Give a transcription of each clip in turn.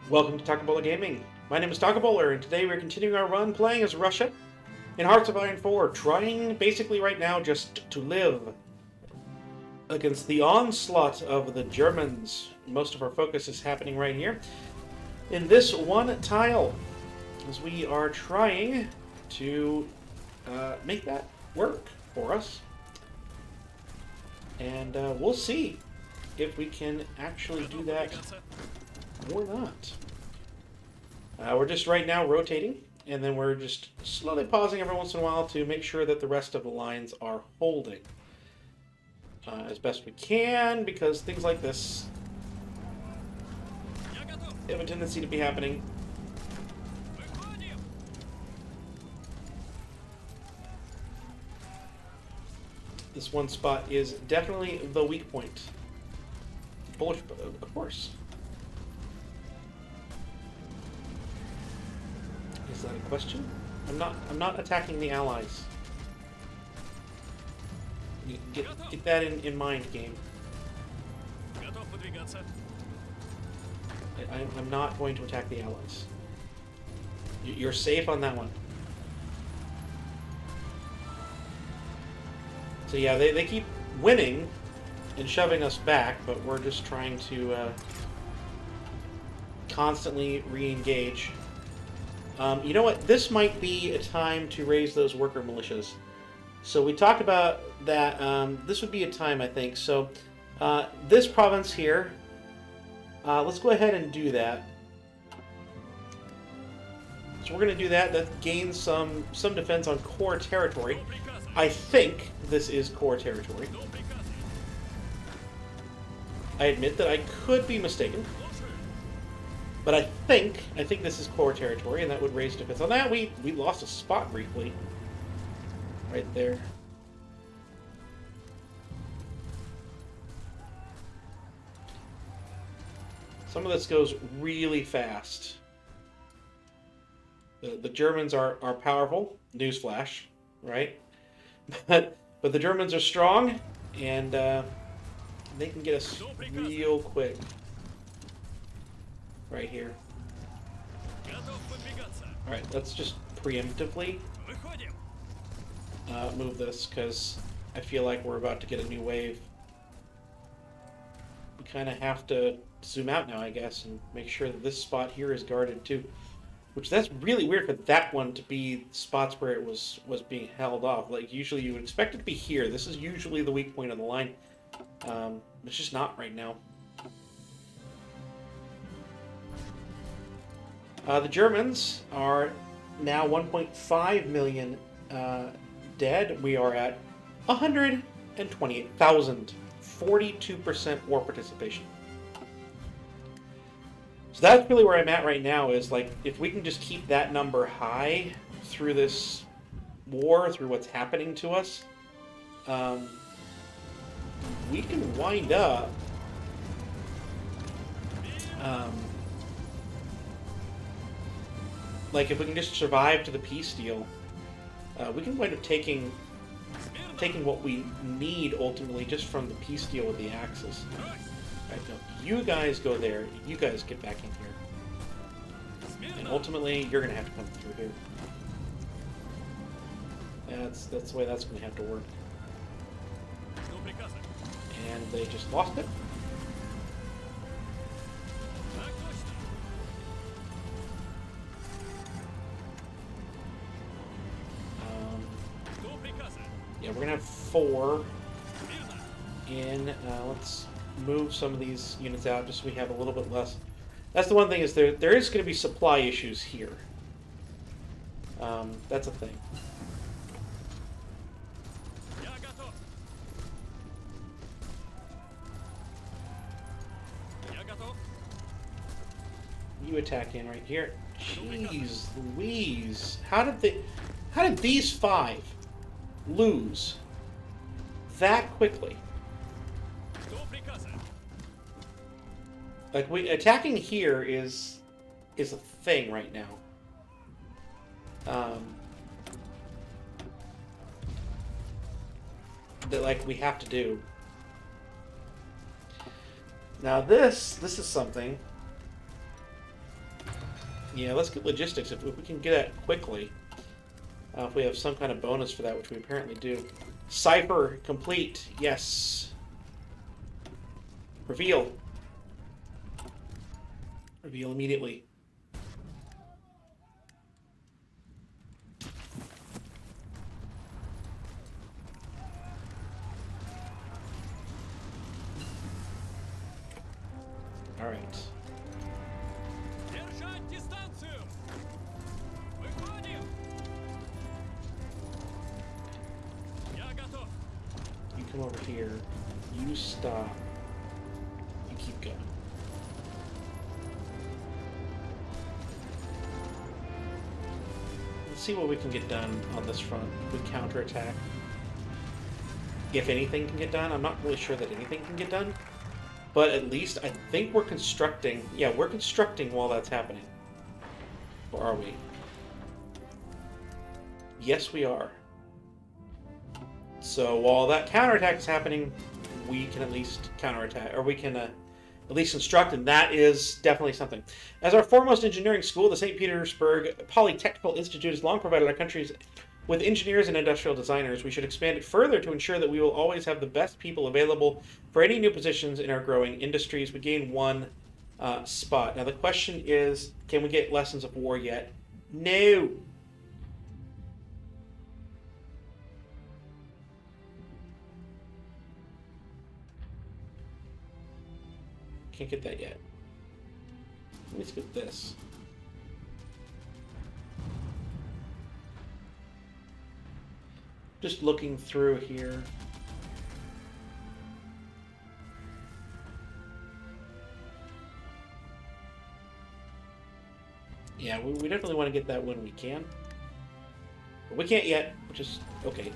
Welcome to Takabola Gaming. My name is Takabola, and today we're continuing our run playing as Russia in Hearts of Iron 4, trying basically right now just to live against the onslaught of the Germans. Most of our focus is happening right here in this one tile, as we are trying to make that work for us. And we'll see if we can actually do that or not. We're just right now rotating, and then we're just slowly pausing every once in a while to make sure that the rest of the lines are holding as best we can, because things like this have a tendency to be happening. This one spot is definitely the weak point. Bullish, of course. Is that a question? I'm not attacking the allies. Get that in mind, game. I'm not going to attack the allies. You're safe on that one. So yeah, they keep winning and shoving us back, but we're just trying to constantly re-engage. You know what? This might be a time to raise those worker militias. So we talked about that. This would be a time, I think. So this province here, let's go ahead and do that. So we're going to do that. That gains some defense on core territory. I think this is core territory. I admit that I could be mistaken. But I think this is core territory, and that would raise defense. On that, we lost a spot briefly. Right there. Some of this goes really fast. The Germans are powerful. Newsflash, right? But the Germans are strong, and they can get us real quick. Right here. Alright, let's just preemptively move this, because I feel like we're about to get a new wave. We kind of have to zoom out now, I guess, and make sure that this spot here is guarded too. Which, that's really weird for that one to be spots where it was being held off. Like, usually you would expect it to be here. This is usually the weak point of the line. It's just not right now. The Germans are now 1.5 million dead. We are at 128,000. 42% war participation. So that's really where I'm at right now, is like, if we can just keep that number high through this war, through what's happening to us, we can wind up like, if we can just survive to the peace deal, we can wind up taking what we need ultimately just from the peace deal with the Axis. Right, now, you guys go there. You guys get back in here, and ultimately you're gonna have to come through here. That's the way that's gonna have to work. And they just lost it. Yeah, we're gonna have 4 in. Let's move some of these units out just so we have a little bit less. That's the one thing, is there is going to be supply issues here. That's a thing. You attack in right here. Jeez Louise. How did these 5 lose that quickly? Like, attacking here is a thing right now. That, like, we have to do. Now this is something Yeah, let's get logistics if we can get that quickly. If we have some kind of bonus for that, which we apparently do. Cipher complete. Yes. Reveal. Reveal immediately. All right. You come over here. You stop. You keep going. Let's see what we can get done on this front with counterattack. If anything can get done. I'm not really sure that anything can get done. But at least I think we're constructing. Yeah, we're constructing while that's happening. Or are we? Yes, we are. So while that counterattack is happening, we can at least counterattack, or we can at least construct, and that is definitely something. As our foremost engineering school, the St. Petersburg Polytechnical Institute has long provided our countries with engineers and industrial designers. We should expand it further to ensure that we will always have the best people available for any new positions in our growing industries. We gain one spot. Now the question is, can we get lessons of war yet? No. Can't get that yet. Let's get this. Just looking through here. Yeah, we definitely want to get that when we can. But we can't yet, which is okay.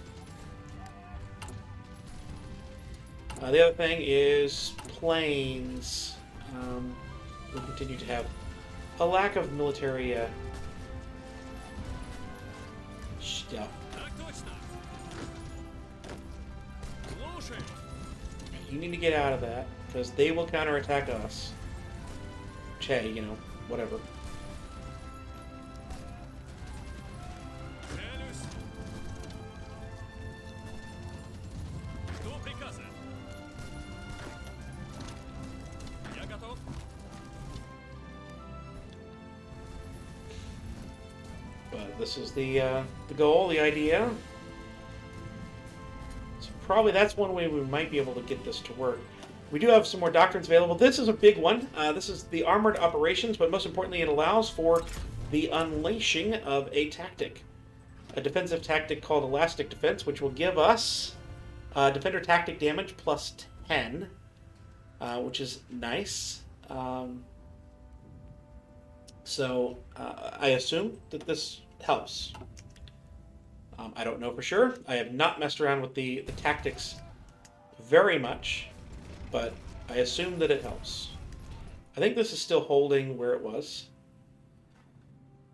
The other thing is planes. We continue to have a lack of military stuff. You need to get out of that, because they will counterattack us. Which, hey, you know, whatever. But this is the goal, the idea. Probably that's one way we might be able to get this to work. We do have some more doctrines available. This is a big one. This is the armored operations, but most importantly, it allows for the unleashing of a tactic. A defensive tactic called Elastic Defense, which will give us defender tactic damage plus 10, which is nice. So I assume that this helps. I don't know for sure. I have not messed around with the tactics very much, but I assume that it helps. I think this is still holding where it was,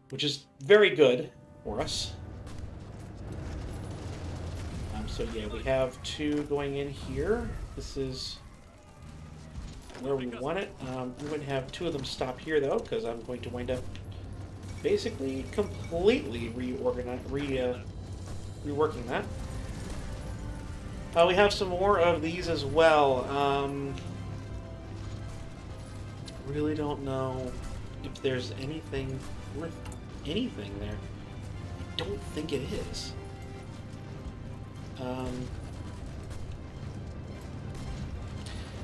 which is very good for us. So yeah, we have two going in here. This is where we want it. I'm going to have two of them stop here though, because I'm going to wind up basically completely reworking that. We have some more of these as well. Really don't know if there's anything worth anything there. I don't think it is.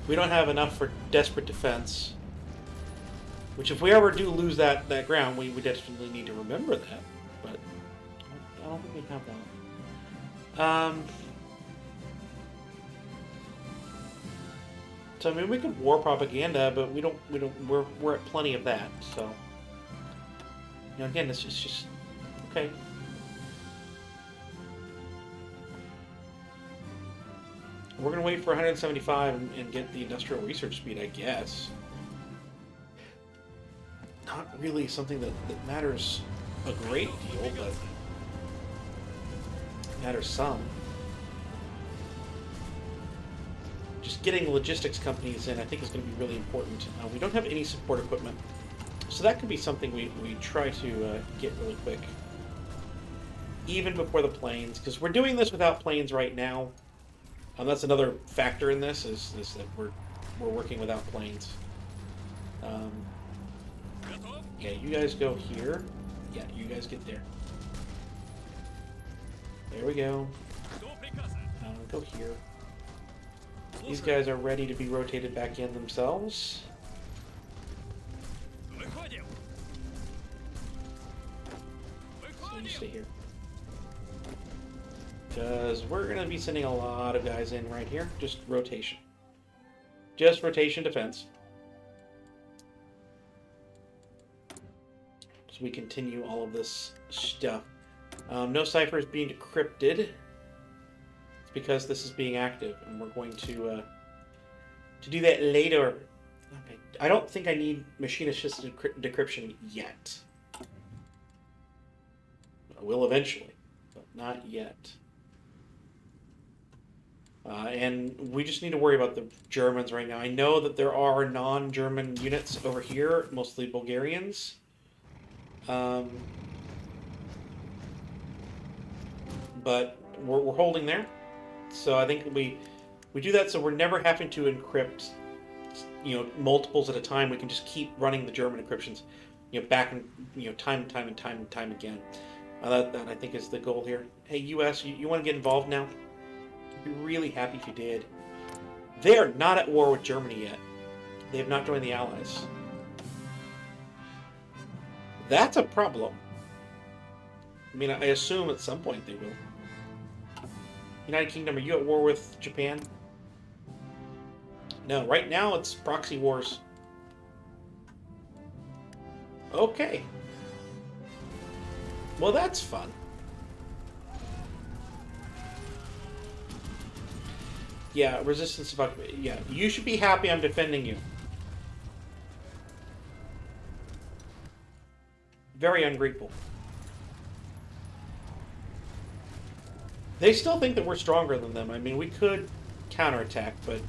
We don't have enough for desperate defense. Which, if we ever do lose that ground, we definitely need to remember that. But I don't think we have that. So I mean, we could war propaganda, but we're at plenty of that. So, you know, again, it's just okay. We're gonna wait for 175 and get the industrial research speed, I guess. Not really something that matters a great deal, but matters some. Just getting logistics companies in, I think, is going to be really important. We don't have any support equipment, So that could be something we try to get really quick. Even before the planes, because we're doing this without planes right now. That's another factor in this, is that we're working without planes. Yeah, you guys go here. Yeah, you guys get there. There we go. Go here. These guys are ready to be rotated back in themselves. So you stay here. Because we're going to be sending a lot of guys in right here. Just rotation. Just rotation defense. So we continue all of this stuff. No ciphers being decrypted. It's because this is being active, and we're going to do that later. Okay. I don't think I need machine-assisted decryption yet. I will eventually, but not yet. And we just need to worry about the Germans right now. I know that there are non-German units over here, mostly Bulgarians. But we're holding there. So I think we do that so we're never having to encrypt, multiples at a time. We can just keep running the German encryptions, back and, time and time again. That I think is the goal here. Hey, U.S., you want to get involved now? I'd be really happy if you did. They are not at war with Germany yet. They have not joined the Allies. That's a problem. I mean, I assume at some point they will. United Kingdom, are you at war with Japan? No, right now it's proxy wars. Okay. Well, that's fun. Yeah, resistance of... Yeah, you should be happy I'm defending you. Very ungrateful. They still think that we're stronger than them. I mean, we could counterattack, but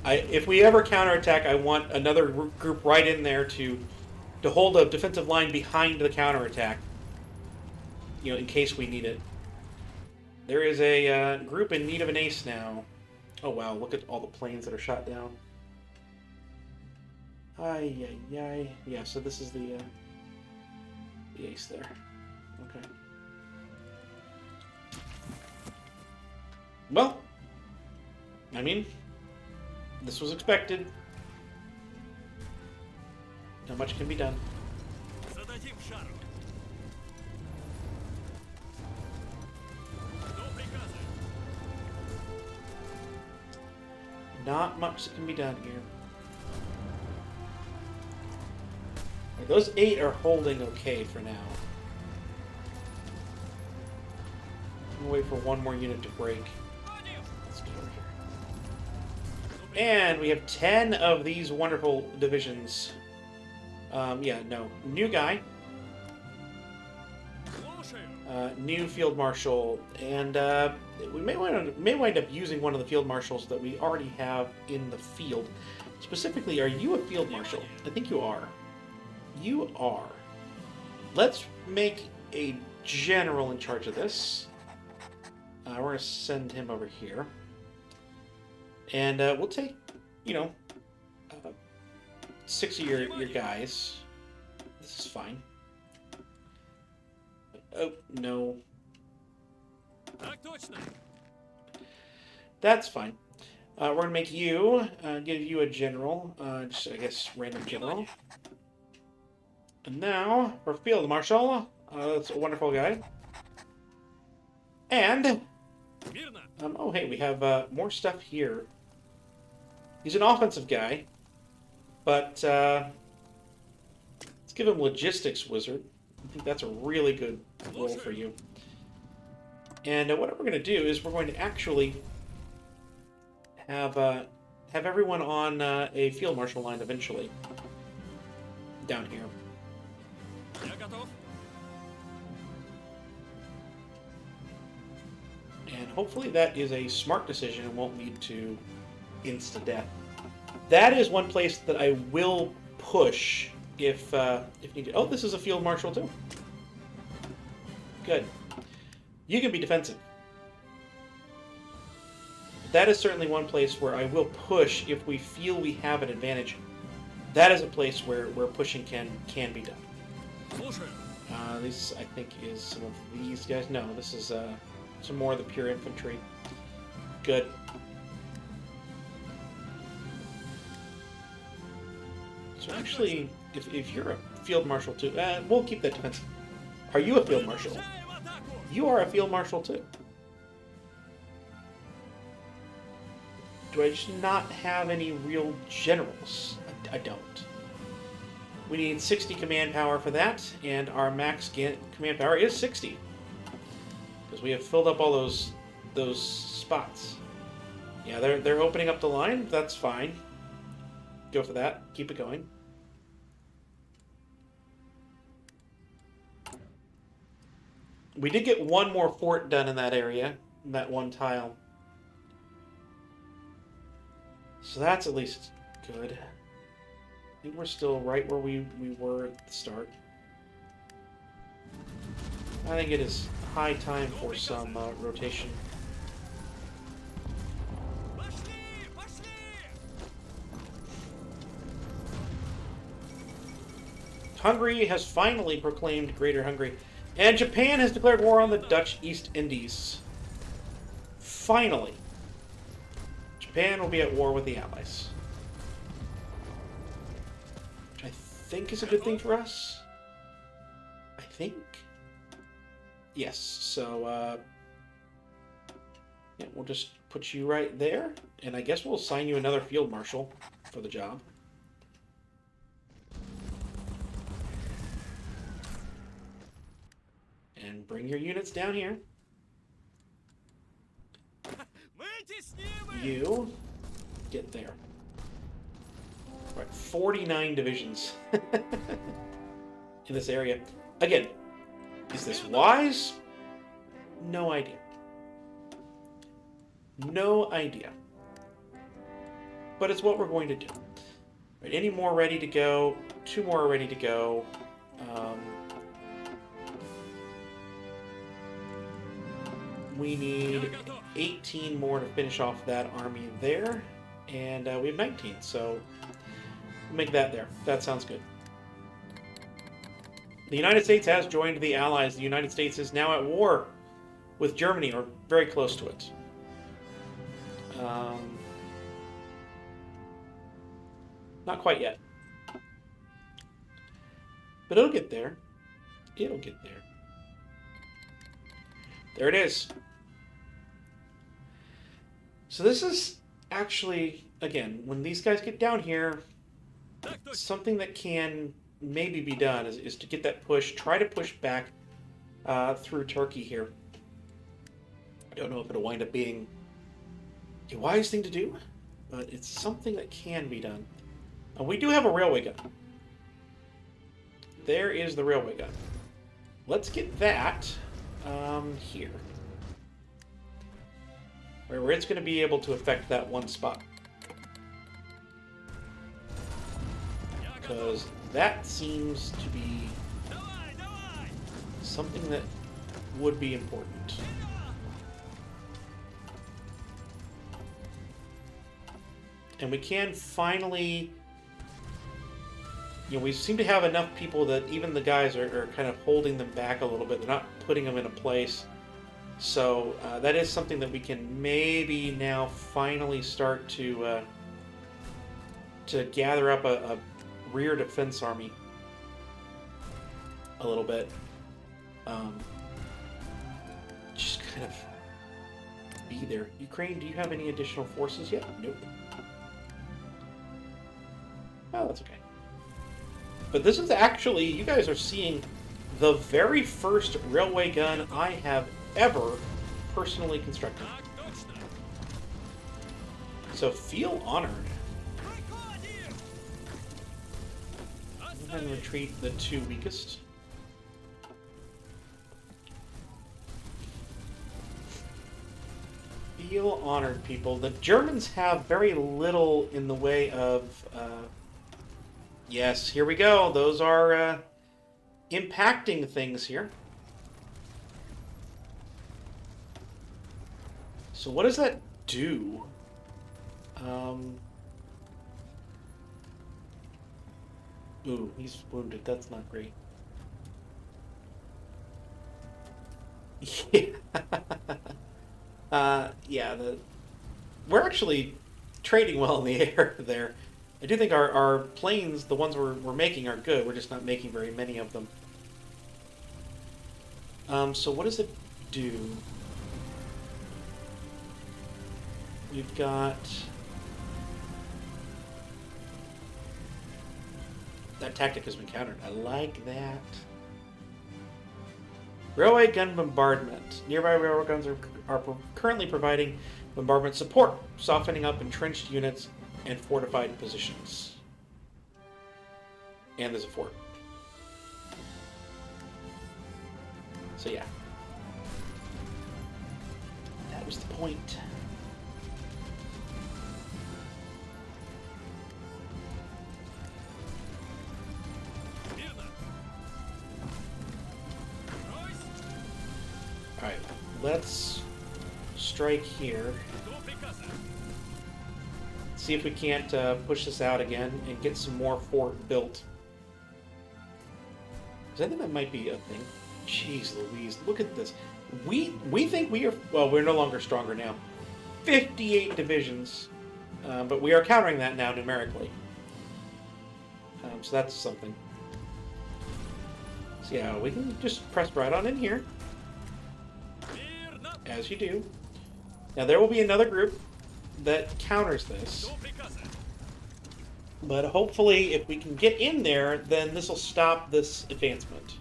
if we ever counterattack, I want another group right in there to hold a defensive line behind the counterattack, in case we need it. There is a group in need of an ace now. Oh wow, look at all the planes that are shot down. Ay, ay, ay. Yeah, so this is the ace there. Okay. Well, I mean, this was expected. Not much can be done. Not much that can be done here. Right, those 8 are holding okay for now. I'm gonna wait for one more unit to break. Let's get over here. And we have 10 of these wonderful divisions. Yeah, no. New guy. New field marshal, and we may wind up using one of the field marshals that we already have in the field. Specifically, are you a field marshal? I think you are. You are. Let's make a general in charge of this. We're going to send him over here. And we'll take, 6 of your guys. This is fine. Oh, no. That's fine. We're going to make you, give you a general. Just, I guess, random general. And now, for Field Marshal. That's a wonderful guy. And... oh, hey, we have more stuff here. He's an offensive guy. But, let's give him Logistics Wizard. I think that's a really good role for you. And what we're going to do is we're going to actually have everyone on a field marshal line eventually. Down here. And hopefully that is a smart decision and won't lead to insta-death. That is one place that I will push if needed. Oh, this is a field marshal too. Good. You can be defensive. That is certainly one place where I will push if we feel we have an advantage. That is a place where pushing can be done. This, I think, is some of these guys. No, this is some more of the pure infantry. Good. So actually, if you're a field marshal too, we'll keep that defensive. Are you a field marshal? You are a field marshal too. Do I just not have any real generals? I don't. We need 60 command power for that, and our max command power is 60. Because we have filled up all those spots. Yeah, they're opening up the line. That's fine. Go for that. Keep it going. We did get one more fort done in that area, in that one tile. So that's at least good. I think we're still right where we were at the start. I think it is high time for some rotation. Hungary has finally proclaimed Greater Hungary. And Japan has declared war on the Dutch East Indies. Finally. Japan will be at war with the Allies. Which I think is a good thing for us. I think. Yes, so, yeah, we'll just put you right there. And I guess we'll assign you another field marshal for the job. And bring your units down here. You get there. Right, 49 divisions in this area. Again, is this wise? No idea. No idea. But it's what we're going to do. Right, any more ready to go? 2 more are ready to go. We need 18 more to finish off that army there. And we have 19, so we'll make that there. That sounds good. The United States has joined the Allies. The United States is now at war with Germany, or very close to it. Not quite yet. But it'll get there. It'll get there. There it is. So this is actually, again, when these guys get down here, something that can maybe be done is to get that push, try to push back through Turkey here. I don't know if it'll wind up being a wise thing to do, but it's something that can be done. We do have a railway gun. There is the railway gun. Let's get that here. Where it's going to be able to affect that one spot. Because that seems to be something that would be important. And we can finally... You know, we seem to have enough people that even the guys are kind of holding them back a little bit. They're not putting them in a place. So that is something that we can maybe now finally start to gather up a rear defense army a little bit. Just kind of be there. Ukraine, do you have any additional forces yet? Nope. Oh, that's okay. But this is actually, you guys are seeing the very first railway gun I have ever personally constructed. So feel honored. And retreat the 2 weakest. Feel honored, people. The Germans have very little in the way of Yes, here we go. Those are impacting things here. So what does that do? Ooh, he's wounded. That's not great. Yeah. Yeah, we're actually trading well in the air there. I do think our planes, the ones we're making, are good. We're just not making very many of them. So what does it do? We've got... That tactic has been countered. I like that. Railway gun bombardment. Nearby railroad guns are currently providing bombardment support, softening up entrenched units and fortified positions. And there's a fort. So yeah. That was the point. Alright, let's strike here. See if we can't push this out again and get some more fort built. Because I think that might be a thing. Jeez Louise, look at this. We think we are... Well, we're no longer stronger now. 58 divisions. But we are countering that now numerically. So that's something. So yeah, we can just press right on in here. As you do. Now there will be another group that counters this. But hopefully if we can get in there, then this will stop this advancement.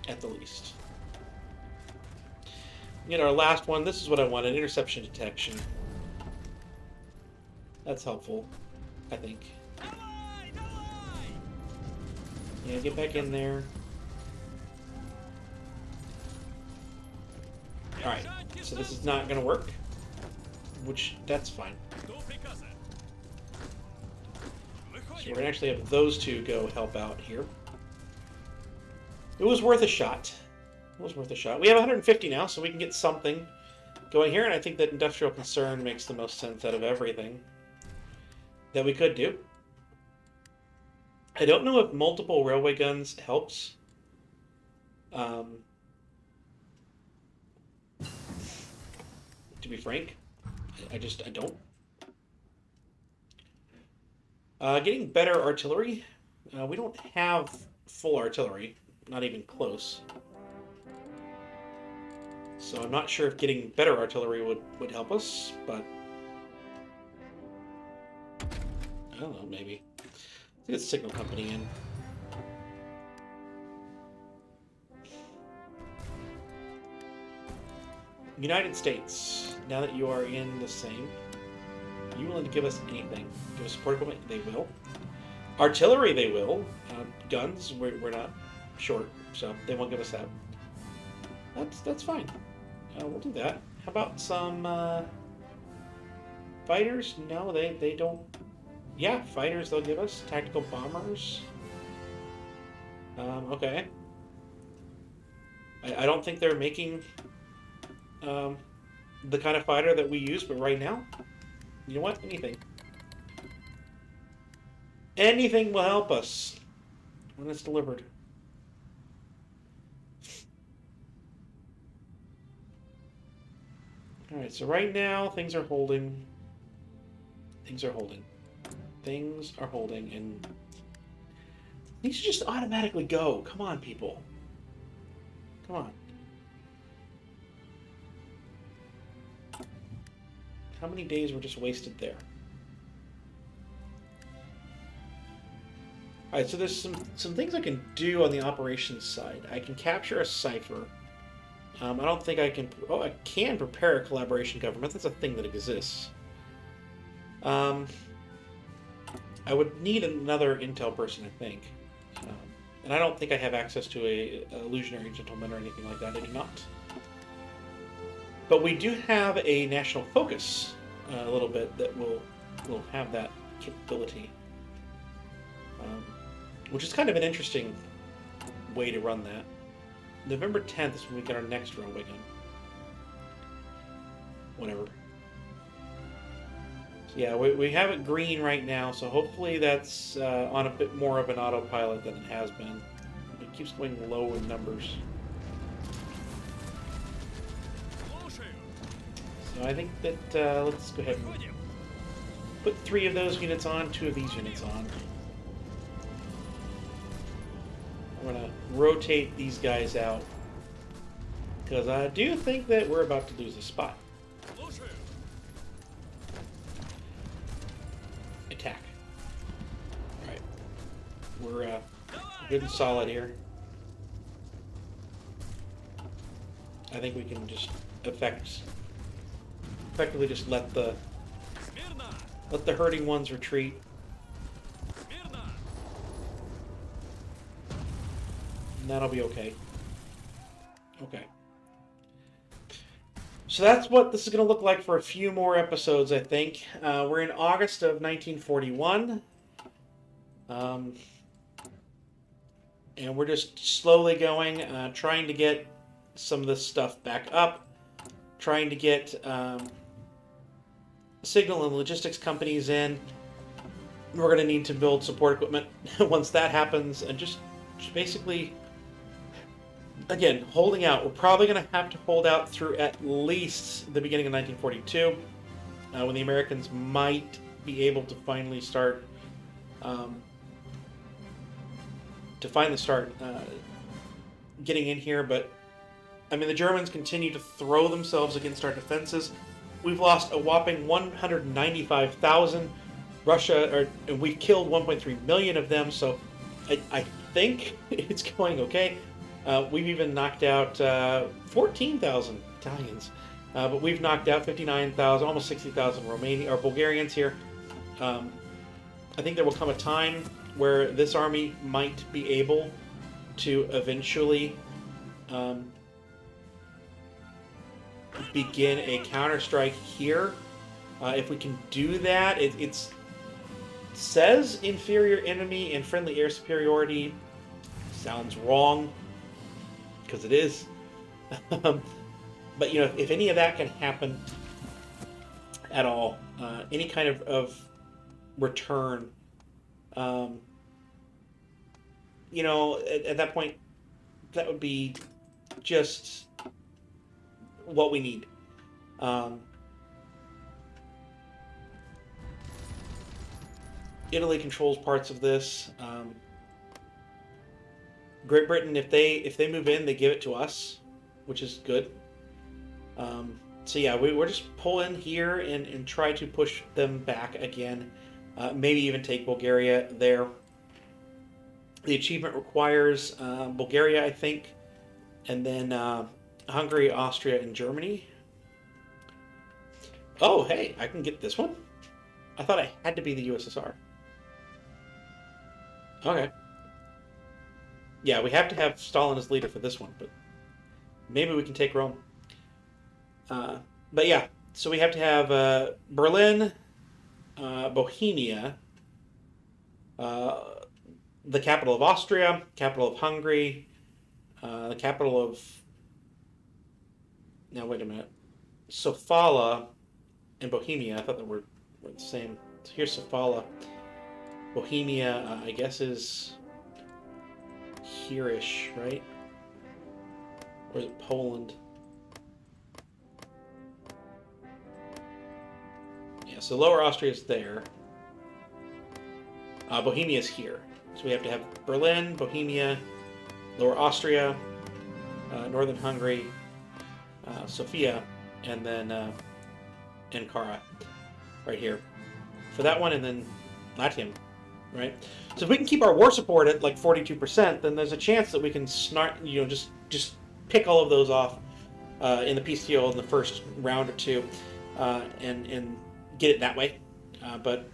At the least. Get our last one. This is what I wanted. Interception detection. That's helpful, I think. Yeah, get back in there. Alright, so this is not going to work. Which, that's fine. So we're going to actually have those two go help out here. It was worth a shot. It was worth a shot. We have 150 now, so we can get something going here, and I think that industrial concern makes the most sense out of everything that we could do. I don't know if multiple railway guns helps. To be frank, I don't. Getting better artillery. We don't have full artillery. Not even close. So I'm not sure if getting better artillery would help us, but... I don't know, maybe. Let's get Signal Company in. United States, now that you are in the same, are you willing to give us anything? Give us support equipment? They will. Artillery, they will. Guns, we're not short, so they won't give us that. That's fine. We'll do that. How about some fighters? No, they don't. Yeah, fighters they'll give us. Tactical bombers. Okay. I don't think they're making the kind of fighter that we use, but right now, you know what? Anything. Anything will help us when it's delivered. Alright, so right now, things are holding. Things are holding. Things are holding, and these just automatically go. Come on, people. Come on. How many days were just wasted there? Alright, so there's some things I can do on the operations side. I can capture a cipher. I don't think I can... Oh, I can prepare a collaboration government. That's a thing that exists. I would need another intel person, I think. And I don't think I have access to a illusionary gentleman or anything like that. I do not. But we do have a national focus a little bit that will will have that capability. Which is kind of an interesting way to run that. November 10th is when we get our next railway gun. Whatever. So yeah, we have it green right now, so hopefully that's on a bit more of an autopilot than it has been. It keeps going low in numbers. So I think that let's go ahead and put 3 of those units on, 2 of these units on. I'm going to rotate these guys out, because I do think that we're about to lose a spot. Attack. Alright. We're good and solid here. I think we can just effectively just let the hurting ones retreat. And that'll be okay. Okay. So that's what this is going to look like for a few more episodes, I think. We're in August of 1941. And we're just slowly going, trying to get some of this stuff back up. Trying to get signal and logistics companies in. We're going to need to build support equipment once that happens. And just basically... Again, holding out. We're probably going to have to hold out through at least the beginning of 1942, when the Americans might be able to finally start getting in here. But I mean, the Germans continue to throw themselves against our defenses. We've lost a whopping 195,000. And we've killed 1.3 million of them. So I think it's going okay. We've even knocked out 14,000 Italians, but we've knocked out 59,000, almost 60,000 Bulgarians here. I think there will come a time where this army might be able to eventually begin a counterstrike here. If we can do that, it says inferior enemy and friendly air superiority. Sounds wrong. Because it is. But, you know, if any of that can happen at all, any kind of return, you know, at that point, that would be just what we need. Italy controls parts of this. Great Britain, if they move in, they give it to us, which is good. So yeah, we're just pulling here and try to push them back again. Maybe even take Bulgaria there. The achievement requires Bulgaria, I think, and then Hungary, Austria, and Germany. Oh, hey, I can get this one? I thought I had to be the USSR. Okay. Yeah, we have to have Stalin as leader for this one, but maybe we can take Rome. But yeah, so we have to have Berlin, Bohemia, the capital of Austria, capital of Hungary, the capital of... Now, wait a minute. Sofala and Bohemia, I thought they were the same. So here's Sofala. Bohemia, I guess, is... here-ish, right? Or is it Poland? Yeah, so Lower Austria is there. Bohemia is here. So we have to have Berlin, Bohemia, Lower Austria, Northern Hungary, Sofia, and then Ankara, right here. For that one, and then Latium, right? So if we can keep our war support at like 42%, then there's a chance that we can just pick all of those off in the peace deal in the first round or two, and get it that way. But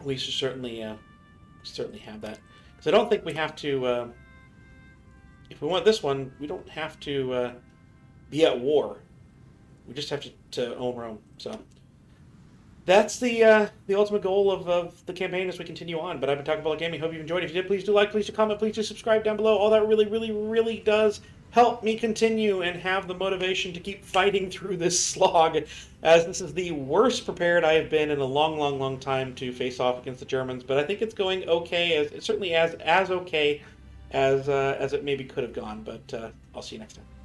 we should certainly have that, because I don't think we have to. If we want this one, we don't have to be at war. We just have to own Rome. So that's the ultimate goal of the campaign as we continue on. But I've been talking about gaming. Hope you enjoyed. If you did, please do like, please do comment, please do subscribe down below. All that really, really, really does help me continue and have the motivation to keep fighting through this slog, as this is the worst prepared I have been in a long, long, long time to face off against the Germans. But I think it's going okay, as certainly as okay as it maybe could have gone. But I'll see you next time.